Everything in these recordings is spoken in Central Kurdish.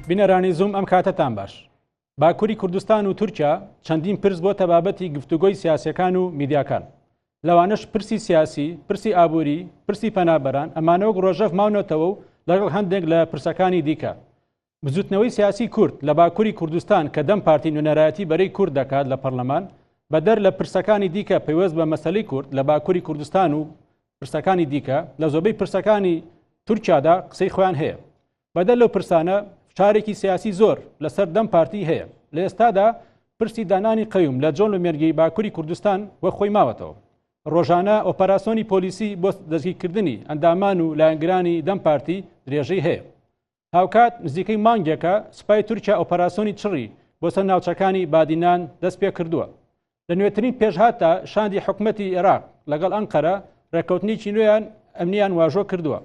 بینەرانی زوم ئەم کاتەتان باش. باکووری کوردستان و تورکیا چەندین پرس بۆ تەبابەتی گفتوگۆی سیاسیەکان و میدیاکان. لەوانش پرسی سیاسی، پرسی ئابووری، پرسی پەنابەران ئەمانەوە ڕۆژەف ماونەتەوە و لەگەڵ هەندێک لە پرسەکانی دیکە. بزوتنەوەی سیاسی کورد لە باکووری کوردستان کە دەم پارتی نوێنەرایەتی بەرەی کورد دەکات لە پەرلەمان بەدەر لە پرسەکانی دیکە پەیوەست بە مەسەلەی کورد لە باکووری کوردستان و پرسەکانی دیکە لە زۆربەی پرسەکانی تورکیادا قسەی خۆیان هەیە. بەدەر لەو پرسانە شارێکی سیاسی زۆر لەسەر دەم پارتی هەیە. لە ئێستادا پرسی دانانی قەیوم لە جۆن و مێرگەی باکووری کوردستان وە خۆی ماوەتەوە. ڕۆژانە ئۆپەراسیۆنی پۆلیسی بۆ دەستگیرکردنی ئەندامان و لایەنگرانی دەم پارتی درێژەی هەیە. هاوکات نزیکەی مانگێکە سوپای تورکیا ئۆپەراسیۆنی چڕی بۆ سەر ناوچەکانی بادینان دەست پێ کردووە. لە نوێترین پێشهاتە شاندی حکوومەتی عێراق لەگەڵ ئەنقەرە ڕێکەوتنیی نوێیان ئەمنیان واژۆ کردووە.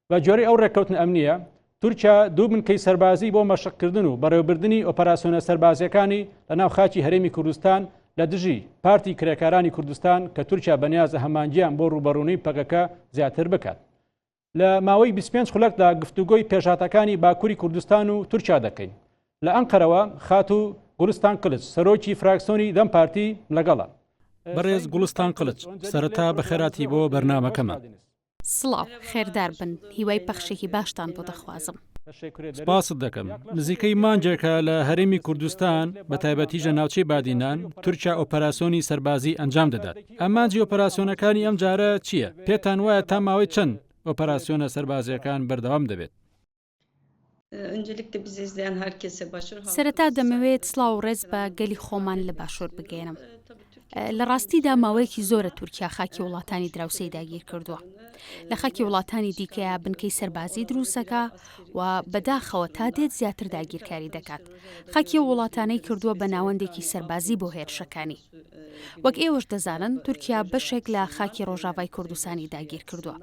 بە جۆرەی ئەو ڕێکەوتن ئەمنیە تورکیا دوو بنکەی سەربازی بۆ مەشقکردن و بەڕێوەبردننی ئۆپەراسیۆنە سەربازیەکانی لە ناو خاکی هەرێمی کوردستان لە دژی پارتی کرێکارانی کوردستان کە تورکیا بەنیازە هەمانگیان بۆ ڕوبەڕوونی پەکەکە زیاتر بکات. لە ماوەی 25 خولەکدا گفتوگۆی پێشهاتەکانی باکووری کوردستان و تورکیا دەکەین. لە ئەنقەرەوە خات و گوڵستان قلچ سەرۆکی فراکسیۆنی دەم پارتی لەگەڵە. بەڕێز گوڵستان قلچ سەرەتا بەخێراتی بۆ بەرنامەکەمە. سڵاو خێردار بن، هیوای پەخشێکی باشتان بۆ دەخوازم. سپاست دەکەم. نزیکەی مانجێکە لە هەرێمی کوردستان بە تایبەتیژە ناوچەی بادینان تورکیا ئۆپەراسیۆنی سەربازی ئەنجام دەدات. ئەمانجی ئۆپەراسیۆنەکانی ئەم جارە چییە؟ پێتان وایە تا ماوەی چەند ئۆپەراسیۆنە سەربازیەکان بەردەوام دەبێت؟ سەرەتا دەمەوێت سڵاو و ڕێز بە گەلی خۆمان لە باشوور بگەێنم. لە ڕاستیدا ماوەیەکی زۆرە تورکیا خاکی وڵاتانی دراوسەی داگیر کردووە. لە خاکی وڵاتانی دیکەیە بنکەی سەربازی دروستەکە و بەداخەوە تا دێت زیاتر داگیرکاری دەکات. خاکی وڵاتانەی کردووە بە ناوەندێکی سەربازی بۆ هێرشەکانی. وەک ئێوەش دەزانن تورکیا بەشێک لە خاکی ڕۆژاوای کوردستانی داگیر کردووە.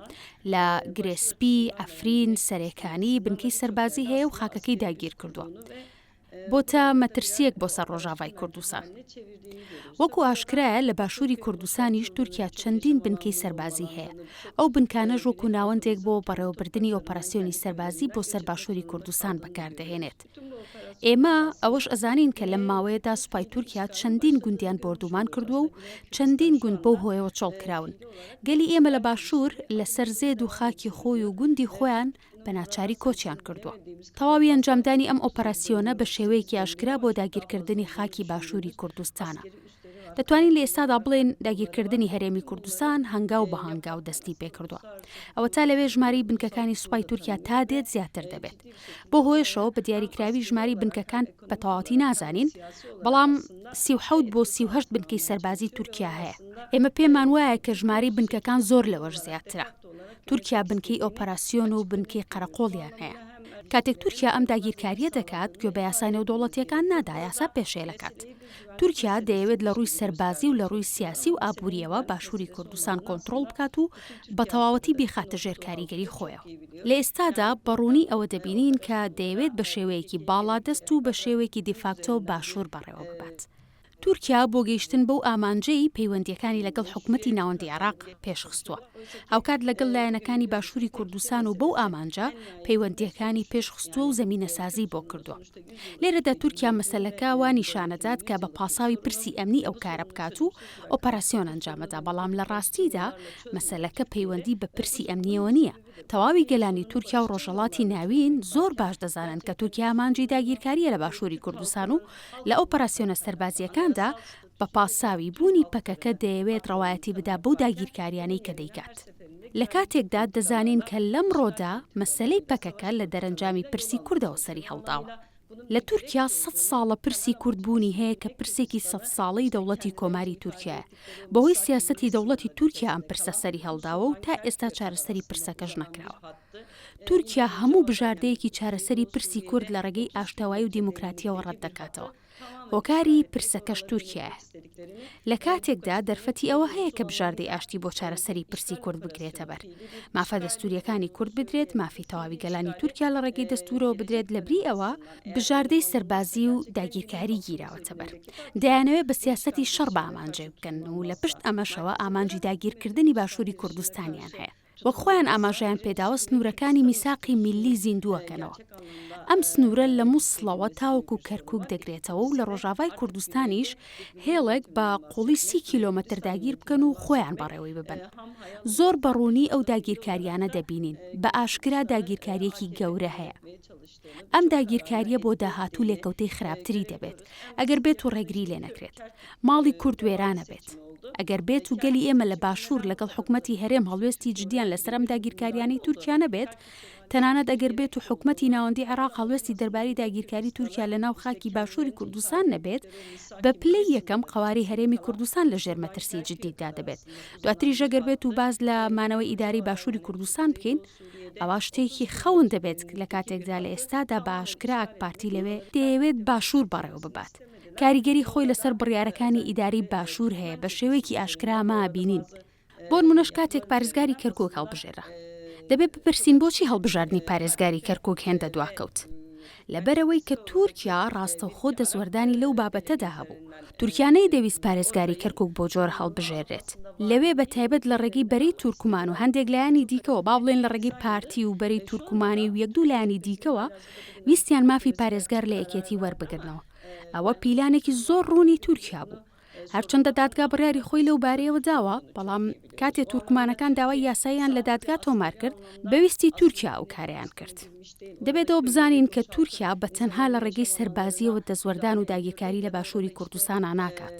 لە گرێسپی، ئەفرین، سەرێکانی بنکەی سەربازی هەیە و خاکەکەی داگیر کردووە. بۆتە مەترسیەک بۆ سەر ڕۆژاوای کوردستان. وەکو ئاشکرایە لە باشووری کوردستانیش تورکیا چەندین بنکەی سەربازی هەیە. ئەو بنکانەش وەکو ناوەندێک بۆ بەڕێوەبردننی ئۆپەراسیۆنی سەربازی بۆ سەر باشووری کوردستان بەکاردەهێنێت. ئێمە ئەوەش ئەزانین کە لەم ماوەیەدا سوپای تورکیا چەندین گوندیان بردومان کردووە و چەندین گوند بەو هۆیەوە چۆڵ کراون. گەلی ئێمە لە باشوور لەسەر زێد و خاکی خۆی و گوندی خۆیان بە ناچاری کۆچیان کردووە. تەواوی ئەنجامدانی ئەم ئۆپەراسیۆنە بە شێوەیەکی ئاشکرا بۆ داگیرکردنی خاکی باشووری کوردستانە. دەتوانین لە ئێستادا بڵێن داگیرکردنی هەرێمی کوردستان هەنگاو بە هەنگاو دەستی پێکردووە. ئەوە تا لەوێ ژماری بنکەکانی سوپای تورکیا تا دێت زیاتر دەبێت. بۆ هۆیشەوە بە دیاریکراوی ژماری بنکەکان بە تەواوەتی نازانین، بەڵام 37 بۆ 38 بنکەی سەربازی تورکیا هەیە. ئێمە پێمان وایە کە ژماری بنکەکان زۆر لەوەش زیاترە. تورکیا بنکەی ئۆپەراسیۆن و بنکەی قەرەقۆڵیان هەیە. کاتێک تورکیا ئەم داگیرکاریە دەکات گوێ بە یاسا نێودەوڵەتیەکان نادا، یاسا پێشێلەکات. تورکیا دەیەوێت لە ڕووی سەربازی و لە ڕووی سیاسی و ئابووریەوە باشووری کوردستان کۆنتڕۆڵ بکات و بە تەواوەتی بیخاتە ژێر کاریگەری خۆیەوە. لە ئێستادا بەڕوونی ئەوە دەبینین کە دەیەوێت بە شێوەیەکی باڵادەست و بە شێوەیەکی دیفاکتۆ باشوور بەڕێوە ببات. تورکیا بۆ گەیشتن بەو ئامانجەی پەیوەندیەکانی لەگەڵ حکوومەتی ناوەندی عێراق پێشخستووە. هاوکات لەگەڵ لایەنەکانی باشووری کوردستان و بەو ئامانجە پەیوەندیەکانی پێشخستووە و زەمینەسازی بۆ کردووە. لێرەدا تورکیا مەسەلەکە وا نیشانەدات کە بە پاساوی پرسی ئەمنی ئەو کارە بکات و ئۆپەراسیۆن ئەنجامەدا، بەڵام لە ڕاستیدا مەسەلەکە پەیوەندی بە پرسی ئەمنیەوە نییە. تەواوی گەلانی تورکیا و ڕۆژهەڵاتی ناوین زۆر باش دەزانن کە تورکیا ئامانجی داگیرکاریە لە باشووری کوردستان و لە ئۆپەراسیۆنە سەربازیەکاندا بە پاساوی بوونی پەکەکە دەیەوێت ڕەوایەتی بدا بەو داگیرکاریانەی کە دەیکات. لە کاتێکدا دەزانین کە لەم ڕۆدا مەسەلەی پەکەکە لە دەرەنجامی پرسی کوردەوە سەری هەڵداوە. لە تورکیا 100 ساڵە پرسی کوردبوونی هەیە کە پرسێکی 100 ساڵەی دەوڵەتی کۆماری تورکیایە. بەهۆی سیاسەتی دەوڵەتی تورکیا ئەم پرسە سەری هەڵداوە و تا ئێستا چارەسەری پرسەکەش نەکراوە. تورکیا هەموو بژاردەیەکی چارەسەری پرسی کورد لە ڕێگەی ئاشتەوایی و دیموکراتیەوە ڕەت دەکاتەوە. هۆکاری پرسەکەش تورکیایە. لە کاتێکدا دەرفەتی ئەوە هەیە کە بژاردەی ئاشتی بۆ چارەسەری پرسی کورد بگرێتە بەر. مافە دەستوریەکانی کورد بدرێت، مافی تەواوی گەلانی تورکیا لە ڕێگەی دەستورەوە بدرێت، لە بری ئەوە بژاردەی سەربازی و داگیرکاری گیراوەتە بەر. دەیانەوێت بە سیاسەتی شەڕ بە ئامانجێ بکەن و لە پشت ئەمەشەوە ئامانجی داگیرکردنی باشووری کوردستانیان هەیە. وەک خۆیان ئاماژەیان پێداوە سنوورەکانی میساقی میلی زیندووەکەنەوە. ئەم سنوورە لە مووسڵەوە تاوەکو کەرکووک دەگرێتەوە و لە ڕۆژاوای کوردستانیش هێڵێک بە قوڵی 30 کیلۆمەتر داگیر بکەن و خۆیان بەڕێوەی ببن. زۆر بەڕوونی ئەو داگیرکاریانە دەبینین، بە ئاشکرا داگیرکاریەکی گەورە هەیە. ئەم داگیرکاریە بۆ داهاتوو لێکەوتەی خراپتری دەبێت ئەگەر بێت و ڕێگری لێ نەکرێت. ماڵی کورد وێرانە بێت. ئەگەر بێت و گەلی ئێمە لە باشوور لەگەڵ حکومەتی هەرێم هەڵوێستی جدیان لەسەر ئەم داگیرکاریانی تورکیا نەبێت، تەنانەت ئەگەر بێت و حکومەتی ناوەندی عێراق هەڵوێستی دەربارەی داگیرکاری تورکیا لە ناو خاکی باشووری کوردستان نەبێت، بە پلەی یەکەم قەواری هەرێمی کوردستان لە ژێر مەترسی جدیدا دەبێت. دواتریش ئەگەر بێت و باز لە مانەوەی ئیداری باشووری کوردستان بکەین، ئەوە شتێکی خەون دەبێت لە کاتێکدا لە ئێستادا بە ئاشکرا ئەک پارتی لەوێ دەیەوێت باشوور بەڕێوە ببات. کاریگەری خۆی لەسەر بڕیارەکانی ئیداری باشوور هەیە بە شێوەیەکی ئاشکرا مابینین. بۆ نمونەش کاتێک پارێزگاری کەرکووک هەڵبژێرە، دەبێت بپرسین بۆچی هەڵبژاردننی پارێزگاری کەرکووک هێندە دواکەوت. لەبەرەوەی کە تورکیا ڕاستەوخۆ دەزوەردانی لەو بابەتەدا هەبوو. تورکیانەی دەویست پارێزگاری کەرکووک بۆ جۆر هەڵبژێرێت. لەوێ بە تایبەت لە ڕێگەی بەرەی تورکمان و هەندێک لایانی دیکەوە با بڵێن لە ڕێگەی پارتی و بەرەی تورکمانی و یەکدوو لایانی دیکەوە ویستیان مافی پارێزگار لە یەکێتی وەربگرنەوە. ئەوە پیلانێکی زۆر ڕوونی تورکیا بوو. هەرچەندە دادگا بڕیاری خۆی لەو بارەیەوە داوە، بەڵام کاتێ تورکمانەکان داوای یاساییان لە دادگا تۆمار کرد، بەویستی تورکیا ئەو کاریان کرد. دەبێتەوە بزانین کە تورکیا بە تەنها لە ڕێگەی سەربازیەوە دەزوەردان و داگیرکاری لە باشووری کوردستانە ناکات.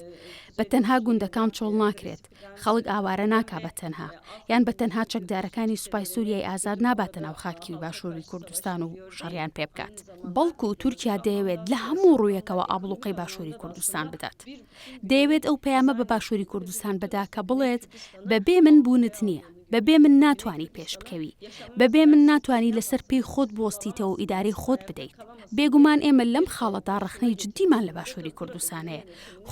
بە تەنها گوندەکان چۆڵ ناکرێت، خەڵک ئاوارە ناکا بە تەنها، یان بە تەنها چەکدارەکانی سوپای سووریای ئازاد ناباتە ناو خاکی و باشووری کوردستان و شەڕیان پێ بکات. بەڵکو تورکیا دەیەوێت لە هەموو ڕوویەکەوە ئابڵوقەی باشووری کوردستان بدات. دەیەوێت ئەو پەیامە بە باشووری کوردستان بدا کە بڵێت بەبێ من بوونت نییە، بەبێ من ناتوانی پێش بکەوی، بەبێ من ناتوانی لەسەر پێی خۆت بۆستیتەوە و ئیداری خۆت بدەیت. بێگومان ئێمە لەم خاڵەدا ڕخنەی جدیمان لە باشووری کوردستانەیە.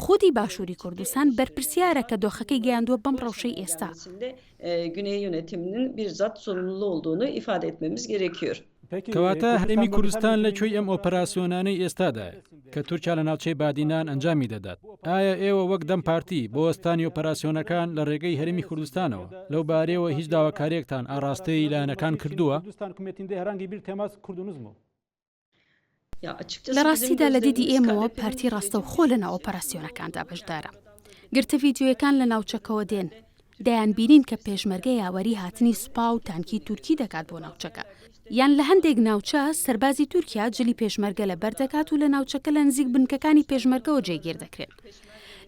خودی باشووری کوردستان بەرپرسیارە کە دۆخەکەی گەیاندووە بەم ڕەوشەی ئێستا. Güney yönetiminin bizzat sorumlu olduğunu ifade etmemiz gerekiyor. کەواتە هەرێمی کوردستان لە کوێی ئەم ئۆپەراسیۆنانەی ئێستادایە کە تورکیا لە ناوچەی بادینان ئەنجامی دەدات. ئایا ئێوە وەک دەم پارتی بۆ وەستانی ئۆپەراسیۆنەکان لە ڕێگەی هەرێمی کوردستانەوە لەو بارەیەوە هیچ داواکاریەکتان ئاڕاستەی لایەنەکان کردووە؟ لە ڕاستیدا لە دیدی ئێمەوە پارتی ڕاستەوخۆ لەناو ئۆپەراسیۆنەکاندا بەشدارە. گرتە ڤیدیۆیەکان لە ناوچەکەوە دێن، دەیان بینین کە پێشمەرگەی یاوەری هاتنی سوپا و تانکی تورکی دەکات بۆ ناوچەکە. یان لە هەندێک ناوچە سەربازی تورکیا جلی پێشمەرگە لە بەردەکات و لە ناوچەکە لە نزیک بنکەکانی پێشمەرگەوە جێگیر دەکرێن.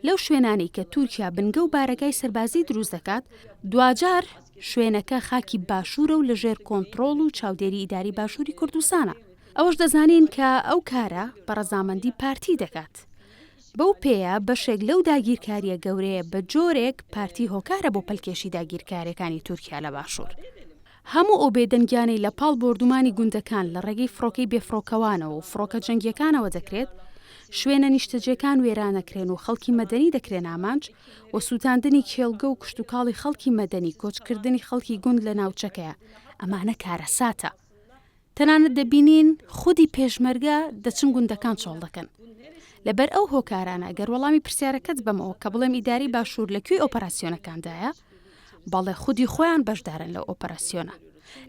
لەو شوێنانی کە تورکیا بنگە و بارەکەی سەربازی دروست دەکات، دوجار شوێنەکە خاکی باشوورە و لەژێر کۆنتڕۆڵ و چاودێری ئیداری باشووری کوردستانە. ئەوەش دەزانین کە ئەو کارە بە ڕەزامەندی پارتی دەکات. بەو پێیە بەشێک لەو داگیرکاریە گەورەیە بە جۆرێک پارتی هۆکارە بۆ پەلکێشی داگیرکاریەکانی تورکیا لە باشوور. هەموو ئەو بێدەنگیانەی لە پاڵ بردومانی گوندەکان لە ڕێگەی فڕۆکەی بێفڕۆکەوانەوە و فڕۆکە جەنگیەکانەوە دەکرێت، شوێنە نیشتەجێکان وێرانەکرێن و خەڵکی مەدەنی دەکرێن ئامانج و سووتاندنی کێڵگە و کشتتوکاڵی خەڵکی مەدەنی کۆچکردنی خەڵکی گوند لە ناوچەکەیە. ئەمانە کارە ساتە. تەنانەت دەبینین خودی پێشمەرگە دەچن گوندەکان چۆڵ دەکەن. لەبەر ئەو هۆکارانە گەر وەڵامی پرسیارەکەت بەمەوە کە بڵێم ئیداری باشوور لەکوێ ئۆپەراسیۆنەکاندایە، بەڵێ خودی خۆیان بەشدارن لە ئۆپەراسیۆنە.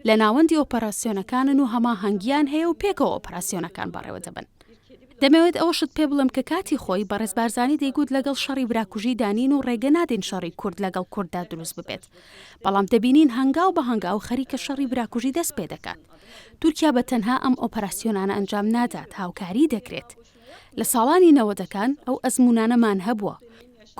لە ناوەندی ئۆپەراسیۆنەکانن و هەماهەنگیان هەیە و پێکەوە ئۆپەراسیۆنەکان بەڕێوە دەبن. دەمەوێت ئەوەشت پێ بڵم کە کاتی خۆی بەڕێز بارزانی دەیگوت لەگەڵ شەڕی براکوژی دانین و ڕێگە نادین شەڕی کورد لەگەڵ کورددا دروست ببێت. بەڵام دەبینین هەنگاو بە هەنگاو خەریکە شەڕی براکوژی دەست پێ دەکات. تورکیا بە تەنها ئەم ئۆپەراسیۆنانە ئەنجام نادات، هاوکاری دەکرێت. لە ساڵانی 90ەکان ئەو ئەزمونانەمان هەبووە.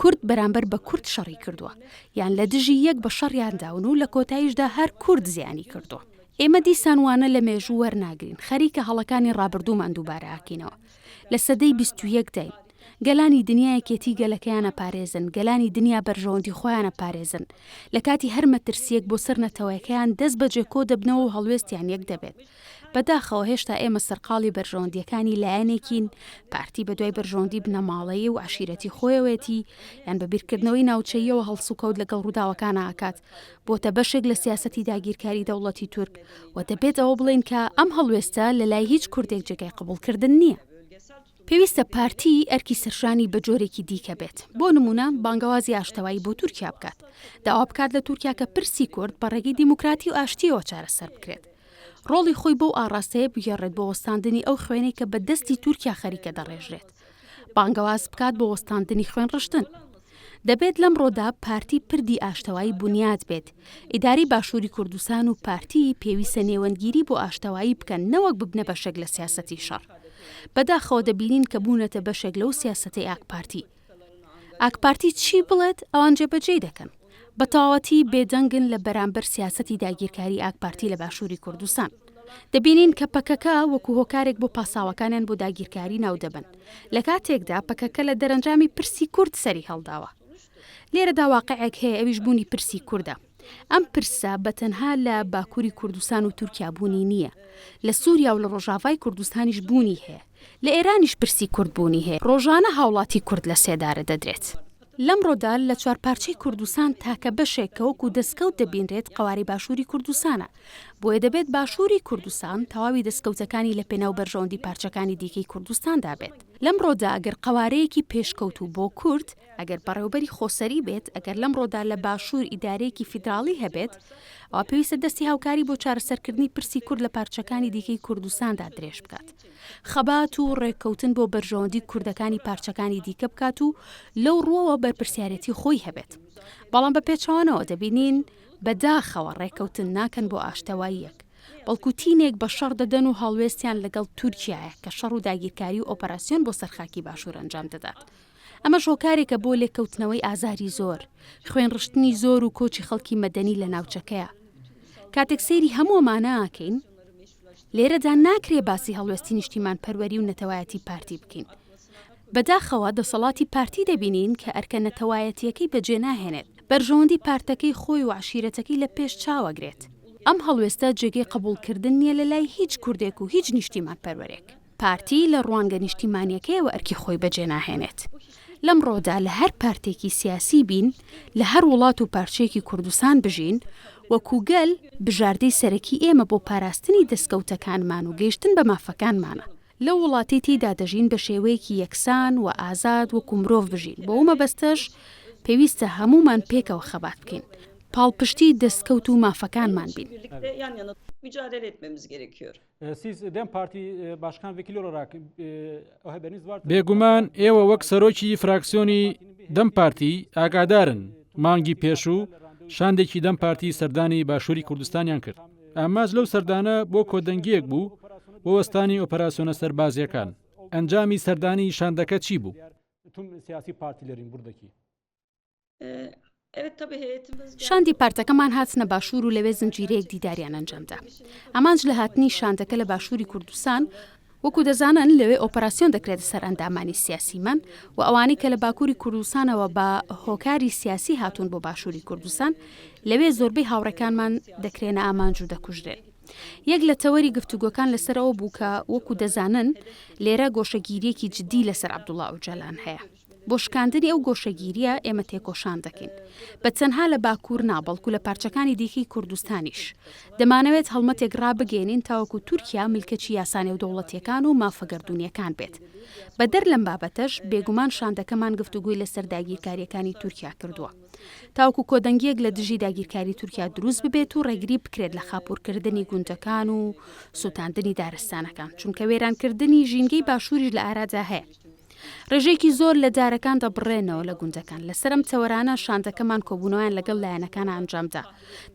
کورد بەرامبەر بە کورد شەڕی کردووە، یان لە دژی یەک بە شەڕیانداون و لە کۆتاییشدا هەر کورد زیانی کردووە. ئێمە دیسانوانە لە مێژوو وەرناگرین، خەریکە هەڵەکانی ڕابردوومان دووبارە ئاکەینەوە. لە سەدەی 21 داین. گەلانی دنیایەکێتی گەلەکەیانە پارێزن، گەلانی دنیا بەرژەوەندی خۆیانە پارێزن. لە کاتی هەر مەترسیەک بۆ سەر نەتەوەیەکەیان دەست بەجێ کۆ دەبنەوە و هەڵوێستیان یەک دەبێت. بەداخەوە هێشتا ئێمە سەرقاڵی بەرژەوەندیەکانی لایەنێکین، پارتی بەدوای بەرژەوەندی بنەماڵەیی و عشیرەتی خۆیەوێتی، یان بە بیرکردنەوەی ناوچەیەوە هەڵسوکەوت لەگەڵ ڕووداوەکانە ئاکات، بۆتە بەشێک لە سیاسەتی داگیرکاری دەوڵەتی تورک و دەبێت ئەوە بڵێن کە ئەم هەڵوێستە لە لای هیچ کوردێک جێگای قبولکردن نییە. پێویستە پارتی ئەرکی سەرشانی بە جۆرێکی دیکە بێت. بۆ نمونە بانگەوازی ئاشتەوایی بۆ تورکیا بکات، داوا بکات لە تورکیا کە پرسی کورد بە ڕێگەی دیموکراتی و ئاشتیەوە چارەسەر بکرێت. ڕۆڵی خۆی بۆ ئاڕاستەیە بگەڕێت بۆ وەستاندنی ئەو خوێنەی کە بە دەستی تورکیا خەریکە دەڕێژرێت. بانگەواز بکات بۆ وەستاندنی خوێن ڕشتن. دەبێت لەم ڕۆدا پارتی پردی ئاشتەوایی بنیاد بێت. ئیداری باشووری کوردستان و پارتی پێویستە نێوەندگیری بۆ ئاشتەوایی بکەن، نەوەک ببنە بەشێک لە سیاسەتی شەڕ. بەداخەوە دەبینین کە بوونەتە بەشێک لەو سیاسەتەی ئاکپارتی. ئاکپارتی چی بڵێت ئەوان جێبەجێ دەکەن. بە تەواوەتی بێدەنگن لە بەرامبەر سیاسەتی داگیرکاری ئاکپارتی لە باشووری کوردستان. دەبینین کە پەکەکە وەکو هۆکارێک بۆ پاساوەکانیان بۆ داگیرکاری ناو دەبن. لە کاتێکدا پەکەکە لە دەرەنجامی پرسی کورد سەری هەڵداوە. لێرەدا واقعێک هەیە، ئەویش بوونی پرسی کووردە. ئەم پرسە بەتەنها لە باکووری کوردستان و تورکیا بوونی نییە. لە سووریا و لە ڕۆژاوای کوردستانیش بوونی هەیە. لە ئێرانیش پرسی کورد بوونی هەیە. ڕۆژانە هاوڵاتی کورد لە سێدارە دەدرێت. لەم ڕۆدا لە چوارپارچەی کوردستان تاکە بەشێک کە وەکو دەستکەوت دەبینرێت قەواری باشووری کوردستانە. بۆیە دەبێت باشووری کوردستان تەواوی دەستکەوتەکانی لە پێناو بەرژەوەندی پارچەکانی دیکەی کوردستاندا بێت. لەم ڕۆدا ئەگەر قەوارەیەکی پێشکەوت و بۆ کورد، ئەگەر بەڕێوەبەری خۆسەری بێت، ئەگەر لەم ڕۆدا لە باشوور ئیدارەیەکی فیدراڵی هەبێت، ئەوە پێویستە دەستی هاوکاری بۆ چارەسەرکردنی پرسی کورد لە پارچەکانی دیکەی کوردستاندا درێژ بکات. خەبات و ڕێککەوتن بۆ بەرژەوەندی کوردەکانی پارچەکانی دیکە بکات و لەو ڕۆوە بەرپرسیارەتی خۆی هەبێت. بەڵام بە پێچەوانەوە دەبینین بەداخەوە ڕێککەوتن ناکەن بۆ ئاشتەواییەک، بەڵکو تینێک بە شەڕ دەدەن و هەڵوێستیان لەگەڵ تورکیایە کە شەڕ و داگیرکاری و ئۆپەراسیۆن بۆ سەرخاکی باشوور ئەنجام دەدات. ئەمە شۆکارێکە بۆ لێککەوتنەوەی ئازاری زۆر، خوێن ڕشتنی زۆر و کۆچی خەڵکی مەدەنی لە ناوچەکەیە. کاتێک سەیری هەموو ئەمانە ئاکەین، لێرەدا ناکرێ باسی هەڵوێستی نیشتیمان پەروەری و نەتەوایەتی پارتی بکەین. بەداخەوە دەسەڵاتی پارتی دەبینین کە ئەرکە نەتەوایەتیەکەی بەجێ ناهێنێت، بەرژەوەندی پارتەکەی خۆی و عشیرەتەکەی لە پێش چاوەگرێت. ئەم هەڵوێستە جێگەی قبولکردن نییە لە لای هیچ کوردێک و هیچ نیشتیمان پەروەرێک. پارتی لە ڕوانگە نیشتیمانیەکەیەوە ئەرکی خۆی بەجێ ناهێنێت. لەم ڕۆدا لە هەر پارتێکی سیاسی بین، لە هەر وڵات و پارچەیەکی کوردستان بژین، وەکو گەل بژاردەی سەرەکی ئێمە بۆ پاراستنی دەستکەوتەکانمان و گەیشتن بە مافەکانمانە. لە وڵاتی تێدا دەژین بە شێوەیەکی یەکسان و ئازاد وەکو مرۆڤ بژین. بۆ ئەومە بەستەش پێویستە هەمومان پێکەوە خەبات بکەین، پاڵپشتی دەستکەوت و مافەکانمان بین. mücadele etmemiz gerekiyor. بێگومان ئێوە وەک سەرۆکی فراکسیۆنی دەم پارتی ئاگادارن مانگی پێشوو شاندێکی دەم پارتی سەردانی باشووری کوردستانیان کرد. ئاماژ لەو سەردانە بۆ کۆدەنگیەک بوو بۆ وەستانی ئۆپەراسیۆنە سەربازیەکان. ئەنجامی سەردانی شاندەکە چی بوو؟ شاندی پارتەکەمان هاتنە باشوور و لەوێ زنجیرەیەک دیداریان ئەنجامدا. ئەمانج لە هاتنی شاندەکە لە باشووری کوردستان وەکو دەزانن لەوێ ئۆپەراسیۆن دەکرێت سەر ئەندامانی سیاسیمان و ئەوانەی کە لە باکووری کوردستانەوە بە هۆکاری سیاسی هاتوون بۆ باشووری کوردستان، لەوێ زۆربەی هاوڕەکانمان دەکرێنە ئامانج و دەکوژرێن. یەک لە تەوەری گفتوگۆکان لەسەرەوە بوو کە وەکو دەزانن لێرە گۆشەگیریەکی جدی لەسەر عەبدوڵڵا ئۆجەلان هەیە. بۆ شکاندنی ئەو گۆشەگیریە ئێمە تێکۆشان دەکەین، بە تەنها لە باکوور نابەڵکو لە پارچەکانی دیکەی کوردستانیش. دەمانەوێت هەڵمەتێک ڕابگەێنین تاوەکو تورکیا ملکەچی یاسانێ و دەوڵەتیەکان و مافەگەردوونیەکان بێت. بەدەر لەم بابەتەش بێگومان شاندەکەمان گفتوگوی لەسەر داگیرکاریەکانی تورکیا کردووە. تاوەکو کۆدەنگیەک لە دژی داگیرکاری تورکیا دروست ببێت و ڕێگری بکرێت لە خاپۆرکردنی گوندەکان و سوتاندنی دارستانەکان، چونکە وێرانکردنی ژینگەی باشووریش لە ئارادا هەیە. ڕێژێکی زۆر لە دارەکان دەبڕێنەوە لە گوندەکان. لەسەرم تەوەرانە شاندەکەمان کۆبوونەوەیان لەگەڵ لایەنەکان ئەنجامدا.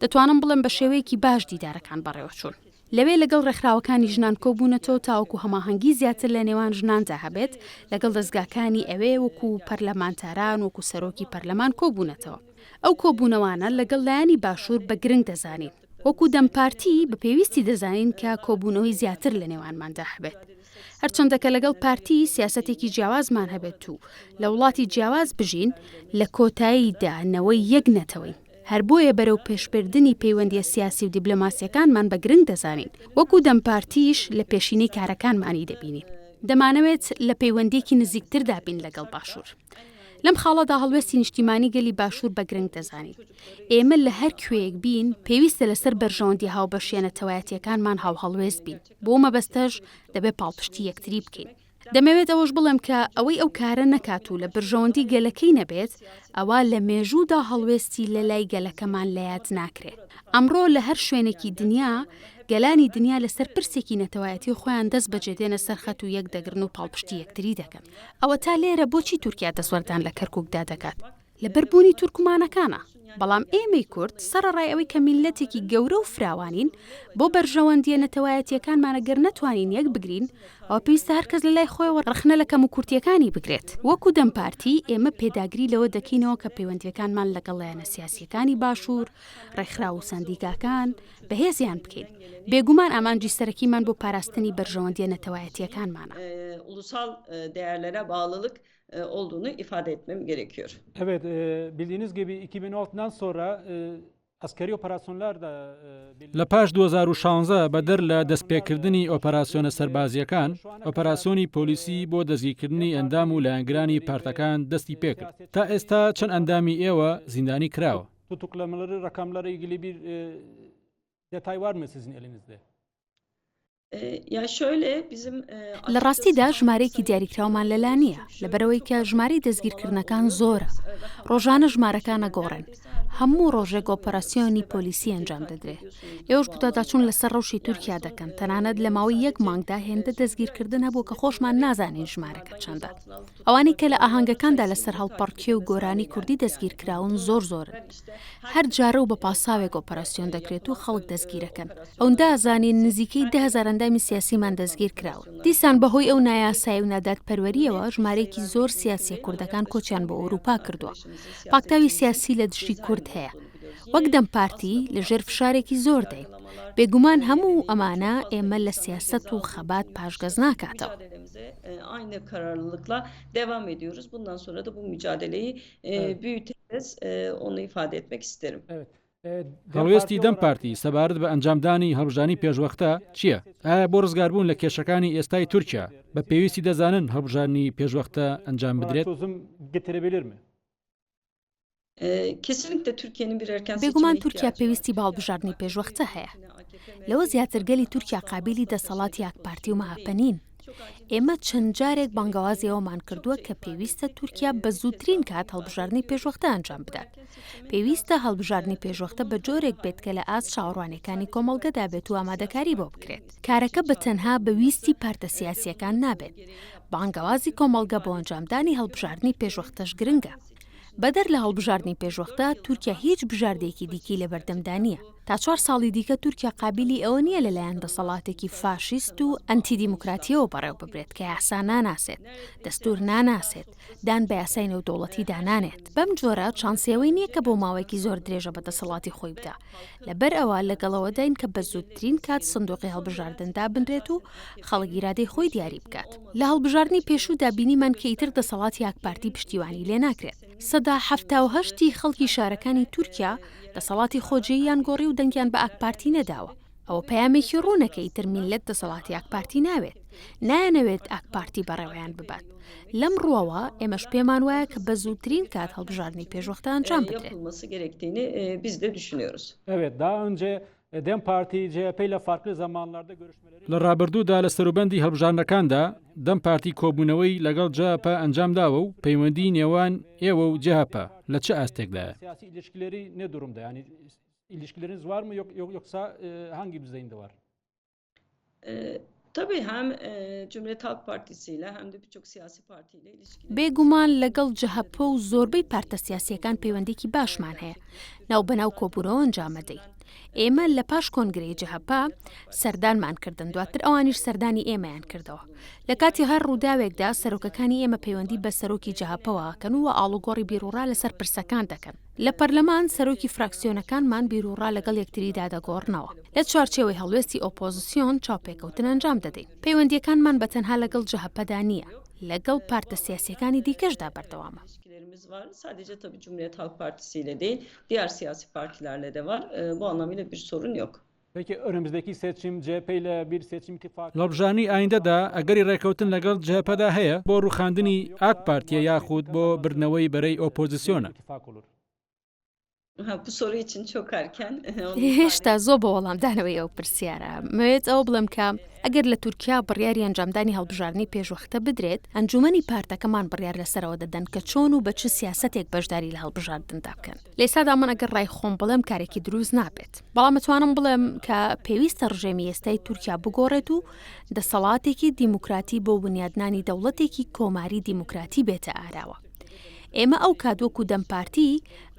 دەتوانم بڵێم بە شێوەیەکی باش دیدارەکان بەڕێوە چوون. لەوێ لەگەڵ ڕێکخراوەکانی ژنان کۆبوونەتەوە تاوەکو هەماهەنگی زیاتر لە نێوان ژناندا هەبێت، لەگەڵ دەستگاکانی ئەوێ وەکو پەرلەمانتاران وەکو سەرۆکی پەرلەمان کۆبوونەتەوە. ئەو کۆبوونەوانە لەگەڵ لایەنی باشوور بە گرنگ دەزانین. وەکو دەمپارتی بە پێویستی دەزانین کە کۆبوونەوەی زیاتر لە نێوانماندا هەبێت. هەرچەندەکە لەگەڵ پارتی سیاسەتێکی جیاوازمان هەبێت و لە وڵاتی جیاواز بژین، لە کۆتاییدا نەوەی یەک نەتەوەی. هەر بۆیە بەرەو پێشبردننی پەیوەندیە سیاسی و دیبلۆماسیەکانمان بە گرنگ دەزانین. وەکو دەمپارتیش لە پێشینەی کارەکانمانی دەبینین. دەمانەوێت لە پەیوەندێکی نزیکتر دابین لەگەڵ باشوور. لەم خاڵەدا هەڵوێستی نیشتیمانی گەلی باشوور بە گرنگ دەزانین. ئێمە لە هەر کوێیەک بین پێویستە لەسەر بەرژەوەندی هاوبەشیە نەتەوایەتیەکانمان هاوهەڵوێست بین. بۆ مەبەستەش دەبێت پاڵپشتی یەکتری بکەین. دەمەوێت ئەوەش بڵێم کە ئەوەی ئەو کارە نەکات و لە برژەوەندی گەلەکەی نەبێت ئەوە لە مێژوودا هەڵوێستی لە لای گەلەکەمان لە یاد ناکرێت. ئەمڕۆ لە هەر شوێنێکی دنیا گەلانی دنیا لەسەر پرسێکی نەتەوایەتی خۆیان دەست بەجێدێنە سەرخەت و یەک دەگرن و پاڵپشتی یەکتری دەکەن. ئەوە تا لێرە بۆچی تورکیا دەسوەردان لە کەرکووکدا دەکات؟ لە بەربوونی تورکمانەکانە. بەڵام ئێمەی کورد سەرڕای ئەوەی کە میلەتێکی گەورە و فراوانین بۆ بەرژەوەندیە نەتەوایەتیەکانمانە گەر نەتوانین یەک بگرین ئەوە پێویستە هەرکەس لە لای خۆیەوە ڕخنە لە کەم و کورتیەکانی بگرێت. وەکو دەمپارتی ئێمە پێداگری لەوە دەکەینەوە کە پەیوەندیەکانمان لەگەڵ لایەنە سیاسیەکانی باشوور، ڕێکخرا و سەندیکاکان بەهێزیان بکەین. بێگومان ئامانجی سەرەکیمان بۆ پاراستنی بەرژەوەندیە نەتەوایەتیەکانمانە. Ulusal değerlere bağlılık olduğunu ifade etmem gerekiyor. Evet, bildiğiniz gibi 2016'dan sonra askeri operasyonlar da لە پاش 2016 بەدەر لە دەستپێکردنی ئۆپەراسیۆنە سەربازیەکان ئۆپەراسیۆنی پۆلیسی بۆ دەستگیرکردنی ئەندام و لایەنگرانی پارتەکان دەستی پێکرد. تا ئێستا چەند ئەندامی ئێوە زیندانی کراوە. tutuklamaları, rakamlara ilgili bir detay var mı sizin elinizde? Ya şöyle bizim لە ڕاستیدا ژمارەیەکی دیاریکراومان لەلا نییە لەبەرەوەی کە ژمارەی دەستگیرکردنەکان زۆرە. ڕۆژانە ژمارەکانە گۆڕن. هەموو ڕۆژێک ئۆپەراسیۆنی پۆلیسی ئەنجام دەدرێت. ئێوەش بوتاداچوون لەسەر ڕەوشی تورکیا دەکەن. تەنانەت لە ماوەی یەک مانگدا هێندە دەستگیرکردن هەبوو کە خۆشمان نازانین ژمارەکە چەندە. ئەوانی کە لە ئاهەنگەکاندا لەسەر هەڵپەڕکێ و گۆرانی کوردی دەستگیرکراون زۆرن. هەر جارە و بە پاساوێک ئۆپەراسیۆن دەکرێت و خەڵک دەستگیرەکەن. ئەوەندە ئازانین نزیکەی 10,000 ئەندامی سیاسیمان دەستگیر کراون. دیسان بەهۆی ئەو نایاسایی و نادادپەروەریەوە ژمارەیەکی زۆر سیاسی کوردەکان کۆچیان بۆ ئەوروپا کردووە. پاکتاوی سیاسی لە دژی کورد هەیە. وەک دەمپارتی لەژێر فشارێکی زۆر دەین. بێگومان هەموو ئەمانە ئێمە لە سیاست و خەبات پاشگەز ناکاتەوە. Aynı kararlılıkla devam ediyoruz. Bundan sonra da bu mücadeleyi büyüteceğiz. Onu ifade etmek isterim. Evet. هەڵوێستی دەم پارتی سەبارەت بە ئەنجامدانی هەڵبژانی پێشوەختە چییە؟ ئایا بۆ ڕزگاربوون لە کێشەکانی ئێستای تورکیا بە پێویستی دەزانن هەڵبژانی پێشوەختە ئەنجام بدرێت؟ Kesinlikle Türkiye'nin bir erken بێگومان تورکیا پێویستی باڵبژاردننی پێشوەختە هەیە. لەوە زیاترگەلی تورکیا قابلی دەسەڵاتی یەکپارتی و مەهاپەنین. ئێمە چەند جارێک بانگەوازی ئەومان کردووە کە پێویستە تورکیا بە زووترین کات هەڵبژاردننی پێشوەختە ئەنجام بدات. پێویستە هەڵبژاردننی پێشوەختە بە جۆرێک بێت کە لە ئاست چاوەڕوانەکانی کۆمەڵگەدا بێت و ئامادەکاری بۆ بکرێت. کارەکە بە تەنها بەویستی پارتە سیاسیەکان نابێت. بانگەوازی کۆمەڵگە بۆ ئەنجامدانی هەڵبژاردننی پێشوەختەش گرنگە. بەدەر لە هەڵبژاردننی پێشوەختە تورکیا هیچ بژاردێکی دیکی لە بەردەمدانە. تا 4 ساڵی دیکە تورکیا قابلی ئەوە نییە لەلایەن دەسەڵاتێکی فاشیست و ئەنتیدیموکراتیەوە بەڕێوە ببرێت کە یاسا ناناسێت، دەستور ناناسێت، دان بە یاسای نێودەوڵەتی دانانێت. بەم جۆرە چانسیەوەی نییە کە بۆ ماوەیەکی زۆر درێژە بە دەسەڵاتی خۆی بدا. لەبەر ئەوە لەگەڵەوە داین کە بە زووترین کات سندوقی هەڵبژاردندا بنرێت و خەڵک ئیرادەی خۆی دیاری بکات. لە هەڵبژاردننی پێشوودا بینیمان کە ئیتر دەسەڵاتی یەکپارتی پشتیوانی لێ ناکرێت. سەدا 78 خەڵکی شارەکانی تورکیا دەسەڵاتی خۆجێیان گۆڕی و دەنگیان بە ئاکپارتی نەداوە. ئەوە پەیامێکی ڕوونەکەی تر میلەت دەسەڵاتی ئاکپارتی ناوێت. نایەنەوێت ئاکپارتی بەڕێوەیان ببات. لەم ڕووەوە ئێمەش پێمان وایە کە بە زووترین کات هەڵبژاردننی پێشوەختە ئەنجام بدرێت. Biz de düşünüyoruz. Evet, daha önce DEM Parti, CHP ile farklı zamanlarda görüşmeleri... لە ڕابردوودا لە سەروبەندی هەڵبژاردنەکاندا دەم پارتی کۆبوونەوەی لەگەڵ جهپ ئەنجامداوە و پەیوەندی نێوان ئێوە و جهپ لە چه ئاستێکدایە؟ Siyasi ilişkileri ne durumda? Yani ilişkileriniz var mı yoksa hangi düzeyinde var? Tabii hem Cumhuriyet Halk Partisi ile hem de birçok siyasi partiyle ilişkiler. بێگومان لەگەڵ جەهەپۆ و زۆربەی پارتە سیاسیەکان پەیوەندێکی باشمان هەیە. ناو بەناو کۆبوونەوە ئەنجامەدەین. ئێمە لە پاش کۆنگرەی جەهەپا سەردانمان کردن، دواتر ئەوانیش سەردانی ئێمەیان کردەوە. لە کاتی هەر ڕووداوێکدا سەرۆکەکانی ئێمە پەیوەندی بە سەرۆکی جەهەپەوەکەن و ئاڵوگۆڕی بیرروڕا لەسەر پرسەکان دەکەن. لە پەرلەمان سەرۆکی فراکسیۆنەکانمان بیرروڕا لەگەڵ یەکتریدا دەگۆڕنەوە. لە چوارچێوەی هەڵوێستی ئۆپۆزیسیۆن چاوپێکەوتن ئەنجام دەدەین. پەیوەندیەکانمان بە تەنها لەگەڵ جەهەپەدا نییە، لەگەڵ پارتە سیاسیەکانی دیکەشدا بەردەوامە. Var. Sadece tabii Cumhuriyet Halk Partisi ile değil, diğer siyasi partilerle de var. Bu anlamıyla bir sorun yok. Peki önümüzdeki seçim CHP ile bir seçim ittifakı... لەبژانی ئایندەدا ئەگەری ڕێکەوتن لەگەڵ جهپدا هەیە بۆ ڕوخاندنی ئاک پارتیە یاخود بۆ برنەوەی بەرەی ئۆپۆزیسیۆنە. Bu soru için çok erken. هێشتا زۆر بە وەڵامدانەوەی ئەو پرسیارە موێت ئەو بڵم کە ئەگەر لە تورکیا بڕیاری ئەنجامدانی هەڵبژاردننی پێشوەختە بدرێت ئەنجومەنی پارتەکەمان بڕیار لەسەرەوە دەدەن کە چۆن و بە چ سیاسەتێک بەشداری لە هەڵبژاردندا بکەن لێسادا من ئەگەر ڕای خۆم بڵێم کارێکی دروست نابێت بەڵام متوانم بڵێم کە پێویستە ڕژێمی ئێستای تورکیا بگۆڕێت و دەسەڵاتێکی دیموکراتی بۆ بنیادنانی دەوڵەتێکی کۆماری دیموکراتی بێتە ئاراوە ئێمە ئەو کادوەک و دەمپارتی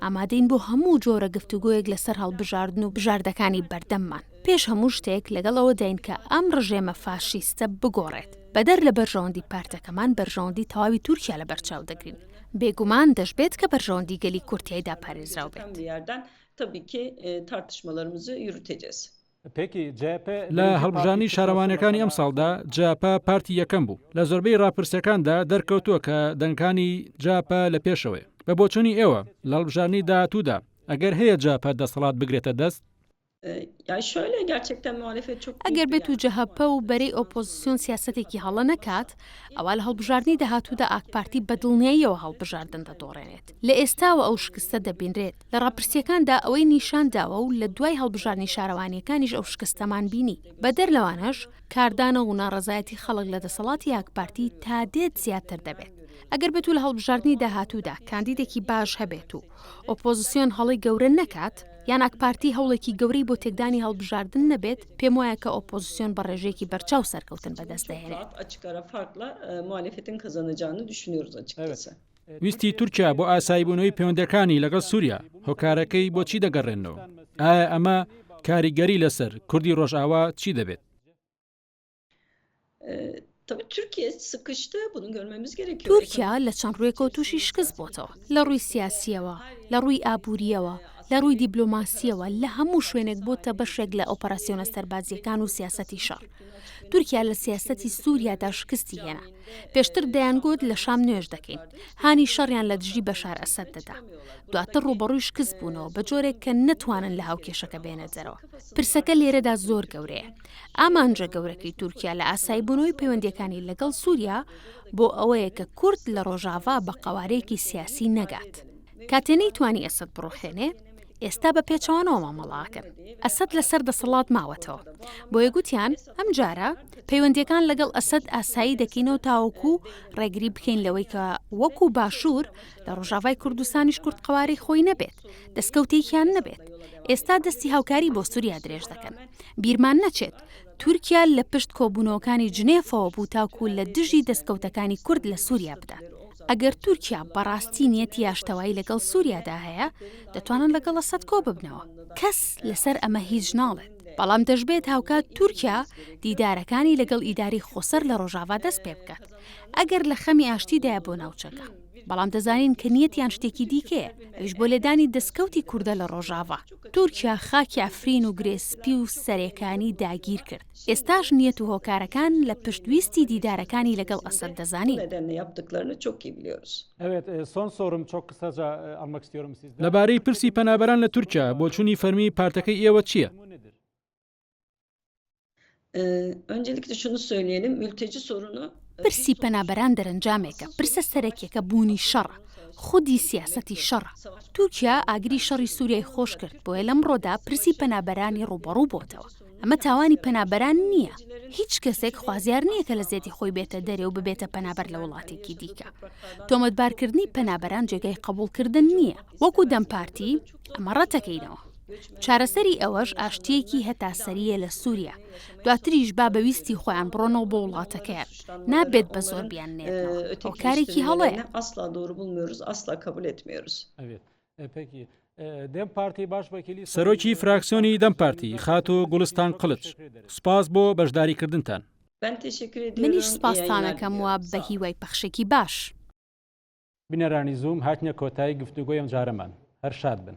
ئامادەین بۆ هەموو جۆرە گفتوگۆیەک لەسەر هەڵبژاردن و بژاردەکانی بەردەممان پێش هەموو شتێک لەگەڵەوە داین کە ئەم ڕژێمە فاشیستە بگۆڕێت بەدەر لە بەرژەوەندی پارتەکەمان بەرژەوەندی تەواوی تورکیا لە بەرچاو دەگرین بێگومان دەشبێت کە بەرژەوەندی گەلی کورتیایدا پارێزراو بێت tabii ki tartışmalarımızı yürüteceğiz. لە هەڵبژانی شارەوانەکانی ئەم ساڵدا جاپا پارتی یەکەم بوو لە زۆربەی ڕاپرسەکاندا دەرکەوتووە کە دەنگانی جاپا لە پێشەوەی بە بۆچوونی ئێوە لە هەڵبژارنی داهاتوودا ئەگەر هەیە جاپا دەسەڵات بگرێتە دەست ئەگەر بێت و جەهەپە و بەرەی ئۆپۆزیسیۆن سیاسەتێکی هەڵە نەکات ئەوە لە هەڵبژاردننی داهاتوودا ئاکپارتی بەدڵنیاییەوە هەڵبژاردن دەدۆڕێنێت لە ئێستاوە ئەو شکستە دەبینرێت لە ڕاپرسیەکاندا ئەوەی نیشانداوە و لە دوای هەڵبژاردننی شارەوانیەکانیش ئەو شکستەمان بینی بەدەر لەوانەش کاردانە و ناڕەزایەتی خەڵک لە دەسەڵاتی ئاکپارتی تا دێت زیاتر دەبێت ئەگەر بێت و لە هەڵبژاردننی داهاتوودا کاندیدێکی باش هەبێت و ئۆپۆزیسیۆن هەڵی گەورە نەکات یان ئاکپارتی هەوڵێکی گەورەی بۆ تێکدانی هەڵبژاردن نەبێت پێم وایە کە ئۆپۆزیسیۆن بە ڕێژەیەکی بەرچاو سەرکەوتن بەدەست دەهێنێت ویستی تورکیا بۆ ئاساییبوونەوەی پەیوەندەکانی لەگەڵ سووریا هۆکارەکەی بۆچی دەگەڕێنەوە ئایا ئەمە کاریگەری لەسەر کوردی ڕۆژئاوا چی دەبێت؟ تورکیا لە چەند ڕوویەکە تووشی شکست بۆتەوە لە ڕووی سیاسیەوە لە ڕووی ئابووریەوە لە ڕووی دیبلۆماسیەوە لە هەموو شوێنێک بۆتە بەشێک لە ئۆپەراسیۆنە سەربازیەکان و سیاسەتی شەڕ تورکیا لە سیاسەتی سووریادا شکستی هێنا پێشتر دەیانگوت لە شام نوێژ دەکەین هانی شەڕیان لە دژی بەشار ئەسەد دەدا دواتر ڕوبەڕووی شکست بوونەوە بە جۆرێک کە نەتوانن لە هاوکێشەکە بێنە جەرەوە پرسەکە لێرەدا زۆر گەورەیە ئامانجە گەورەکەی تورکیا لە ئاساییبوونەوەی پەیوەندیەکانی لەگەڵ سووریا بۆ ئەوەیە کە کورد لە ڕۆژاوا بە قەوارەیەکی سیاسی نەگات کاتێنەی توانی ئەسەد بڕوخێنێ ئێستا بە پێچەوانەوە مامەڵاکەن ئەسەد لەسەر دەسەڵات ماوەتەوە بۆ یەگوتیان ئەم جارە پەیوەندیەکان لەگەڵ ئەسەد ئاسایی دەکەینەوە تاوەکو ڕێگری بکەین لەوەی کە وەکو باشوور لە ڕۆژاوای کوردستانیش کورد قەواری خۆی نەبێت دەستکەوتێکیان نەبێت ئێستا دەستی هاوکاری بۆ سووریا درێژ دەکەن بیرمان نەچێت تورکیا لە پشت کۆبوونەوەکانی جنێفەوە بوو تاکو لە دژی دەستکەوتەکانی کورد لە سووریا بدات ئەگەر تورکیا بەڕاستی نیەتی یاشتەوایی لەگەڵ سووریادا هەیە دەتوانن لەگەڵ ئەسەد کۆ ببنەوە کەس لەسەر ئەمە هیچ ناڵێت بەڵام دەشبێت هاوکات تورکیا دیدارەکانی لەگەڵ ئیداری خۆسەر لە ڕۆژاوا دەست پێ بکات ئەگەر لە خەمی ئاشتیدایە بۆ ناوچەکە بەڵام دەزانین کە نیەتیان شتێکی دیکەیە ئەویش بۆ لێدانی دەستکەوتی کوردە لە ڕۆژاوا تورکیا خاکی ئەفرین و گرێسپی و سەرەکانی داگیر کرد ئێستاش نیەت و هۆکارەکان لە پشتویستی دیدارەکانی لەگەڵ ئەسەد دەزانین لەبارەی پرسی پەنابەران لە تورکیا بۆ چوونی فەرمی پارتەکەی ئێوە چییە؟ Öncelikle şunu söyleyelim, mülteci sorunu پرسی پەنابەران دەرەنجامێکە پرسە سەرەکیەکە بوونی شەڕە خودی سیاسەتی شەڕە تورکیا ئاگری شەڕی سووریای خۆش کرد بۆیە لەمڕۆدا پرسی پەنابەرانی ڕوبەڕوو بۆتەوە ئەمە تاوانی پەنابەران نییە هیچ کەسێک خوازیار نییە کە لە زێتی خۆی بێتە دەرێ و ببێتە پەنابەر لە وڵاتێکی دیکە تۆمەتبارکردنی پەنابەران جێگای قبولکردن نییە وەکو دەمپارتی ئەمە ڕەتەکەینەوە چارەسەری ئەوەش ئاشتیەکی هەتاسەریە لە سووریا دواتریش با بەویستی خۆیان بڕۆنەوە بۆ وڵاتەکەیان نابێت بە زۆر بیان نێتەوە هۆکارێکی هەڵەیە سەرۆکی فراکسیۆنی دەمپارتی خاتۆ گوڵستان قلچ سپاس بۆ بەشداریکردنتان منیش سپاستانەکەم وە بە هیوای پەخشێکی باش بینەرانی زووم هاتنە کۆتایی گفتوگۆی ئەم جارەمان هەر شاد بن